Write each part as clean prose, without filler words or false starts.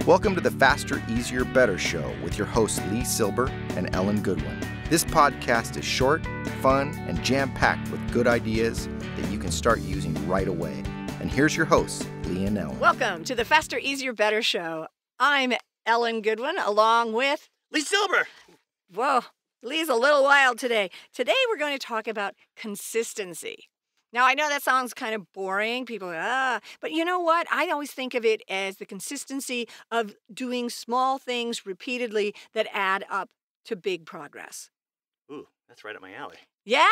Welcome to the Faster, Easier, Better show with your hosts LeeSilber and Ellen Goodwin. This podcast is short, fun, and jam-packed with good ideas that you can start using right away. And here's your hosts, Lee and Ellen. Welcome to the Faster, Easier, Better show. I'm Ellen Goodwin along with LeeSilber. Whoa, Lee's a little wild today. Today we're going to talk about consistency. Now, I know that sounds kind of boring. People go, but you know what? I always think of it as the consistency of doing small things repeatedly that add up to big progress. Ooh, that's right up my alley. Yeah,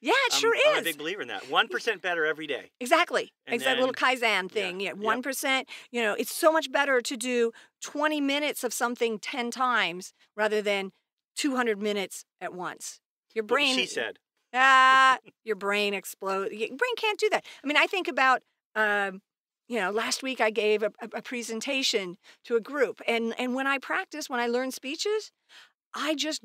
it sure is. I'm a big believer in that. 1% better every day. Exactly. And exactly. then, Little Kaizen thing. Yeah, 1%. You know, it's so much better to do 20 minutes of something 10 times rather than 200 minutes at once. Your brain. She said. Your brain explodes. Your brain can't do that. I mean, I think about, last week I gave a presentation to a group. And when I practice, when I learn speeches, I just,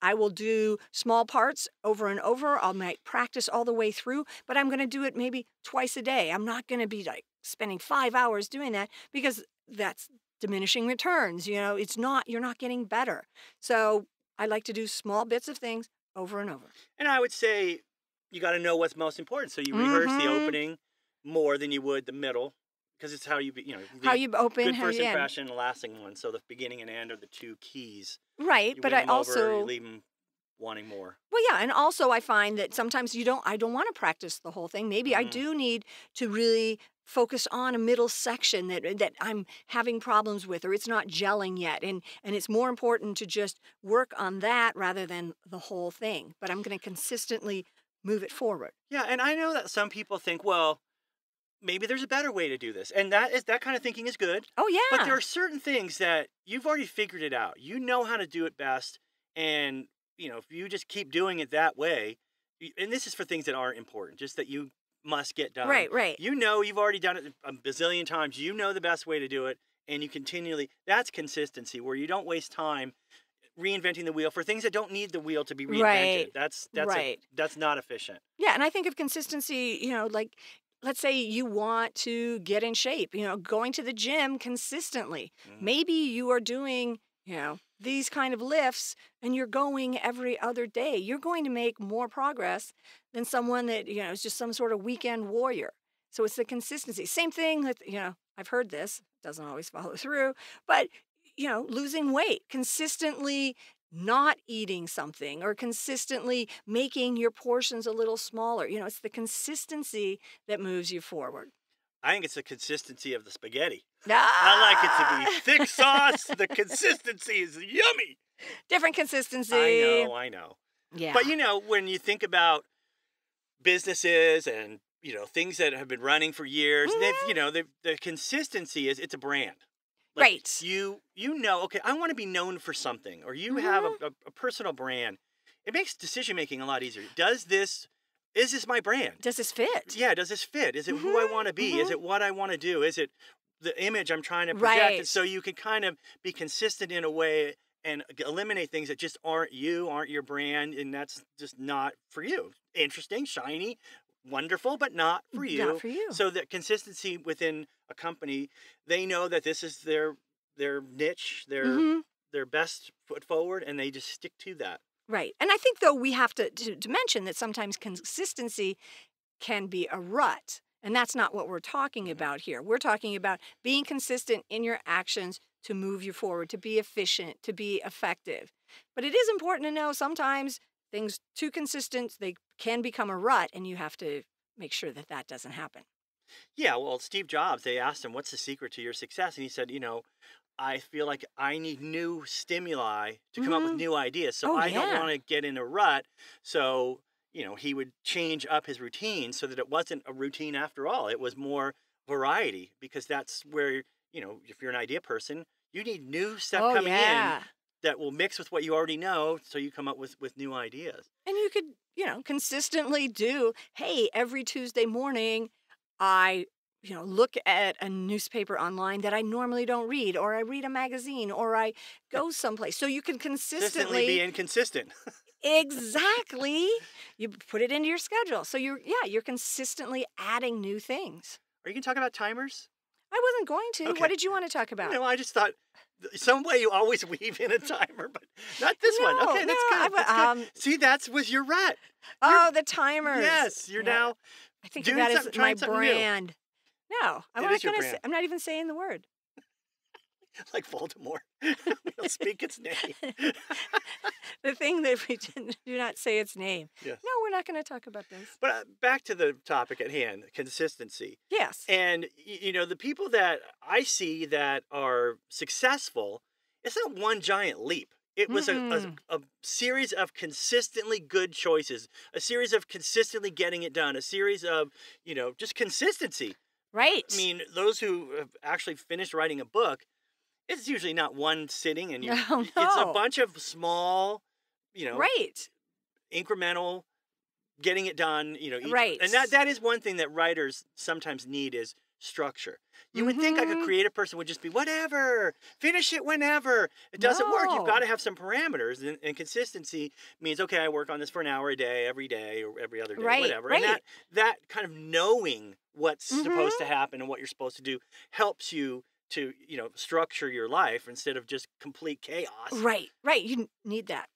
I will do small parts over and over. I might practice all the way through, but I'm going to do it maybe twice a day. I'm not going to be like spending 5 hours doing that because that's diminishing returns. You're not getting better. So I like to do small bits of things over and over. And I would say you got to know what's most important. So you rehearse the opening more than you would the middle, because it's how you open, good how first you impression, the lasting one. So the beginning and end are the two keys. Right, but I also you leave them wanting more. Well, yeah, and also I find that sometimes I don't want to practice the whole thing. Maybe I do need to really focus on a middle section that I'm having problems with, or it's not gelling yet, and it's more important to just work on that rather than the whole thing. But I'm going to consistently move it forward. Yeah, and I know that some people think, well, maybe there's a better way to do this, and that kind of thinking is good. Oh yeah. But there are certain things that you've already figured it out. You know how to do it best, and if you just keep doing it that way, and this is for things that aren't important, just that you must get done. Right. You've already done it a bazillion times. You know the best way to do it, and you continually. That's consistency, where you don't waste time reinventing the wheel for things that don't need the wheel to be reinvented. Right. That's not efficient. Yeah, and I think of consistency, like let's say you want to get in shape, going to the gym consistently. Maybe you are doing, these kind of lifts and you're going every other day. You're going to make more progress than someone that, is just some sort of weekend warrior. So it's the consistency. Same thing with, I've heard this, doesn't always follow through, but, losing weight, consistently not eating something or consistently making your portions a little smaller. It's the consistency that moves you forward. I think it's the consistency of the spaghetti. Ah! I like it to be thick sauce. The consistency is yummy. Different consistency. I know. Yeah. But, when you think about businesses and, things that have been running for years, the consistency is it's a brand. Like right. Okay, I want to be known for something, or you have a personal brand. It makes decision-making a lot easier. Is this my brand? Does this fit? Yeah, does this fit? Is it who I want to be? Is it what I want to do? Is it the image I'm trying to project? Right. So you can kind of be consistent in a way and eliminate things that just aren't your brand, and that's just not for you. Interesting, shiny, wonderful, but not for you. Not for you. So that consistency within a company, they know that this is their niche, their best foot forward, and they just stick to that. Right. And I think, though, we have to mention that sometimes consistency can be a rut. And that's not what we're talking about here. We're talking about being consistent in your actions to move you forward, to be efficient, to be effective. But it is important to know sometimes things too consistent, they can become a rut, and you have to make sure that doesn't happen. Yeah, well, Steve Jobs, they asked him, what's the secret to your success? And he said, I feel like I need new stimuli to come up with new ideas. So I don't want to get in a rut. So, he would change up his routine so that it wasn't a routine after all. It was more variety, because that's where, if you're an idea person, you need new stuff coming in that will mix with what you already know. So you come up with new ideas. And you could, consistently do, hey, every Tuesday morning, I look at a newspaper online that I normally don't read, or I read a magazine, or I go someplace. So you can consistently be inconsistent. Exactly. You put it into your schedule. So you're consistently adding new things. Are you going to talk about timers? I wasn't going to. Okay. What did you want to talk about? No, I just thought some way you always weave in a timer, but not this one. Okay, that's good. That's good. See, that's with your rut. The timers. Yes, you're now. I think of that as my brand. New. No, I'm not even saying the word. Like Voldemort. We don't speak its name. The thing that we do not say its name. Yes. No, we're not going to talk about this. But back to the topic at hand, consistency. Yes. And, the people that I see that are successful, it's not one giant leap. It was a series of consistently good choices, a series of consistently getting it done, a series of, just consistency. Right. I mean, those who have actually finished writing a book, it's usually not one sitting, and it's a bunch of small, right, incremental, getting it done, right. And that is one thing that writers sometimes need is structure. You would think like a creative person would just be whatever, finish it whenever. It doesn't work. You've got to have some parameters, and consistency means, okay, I work on this for an hour a day, every day, or every other day, whatever. Right. And that kind of knowing what's supposed to happen and what you're supposed to do helps you to, structure your life instead of just complete chaos. Right. You need that.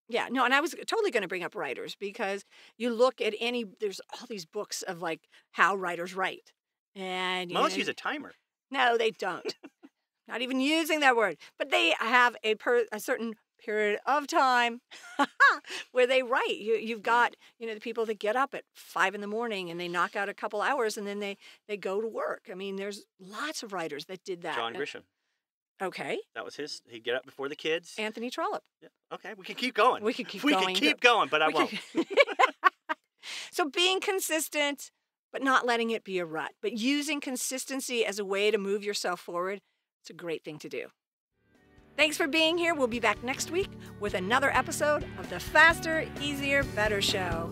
Yeah, no, and I was totally going to bring up writers because you look at there's all these books of like how writers write. And most use a timer. No, they don't. Not even using that word. But they have a certain period of time where they write. You've got, the people that get up at 5 a.m. and they knock out a couple hours and then they go to work. I mean, there's lots of writers that did that. John Grisham. Okay. That was he'd get up before the kids. Anthony Trollope. Yeah. Okay, we can keep going. We can keep going, but I won't. So being consistent, but not letting it be a rut, but using consistency as a way to move yourself forward, it's a great thing to do. Thanks for being here. We'll be back next week with another episode of the Faster, Easier, Better Show.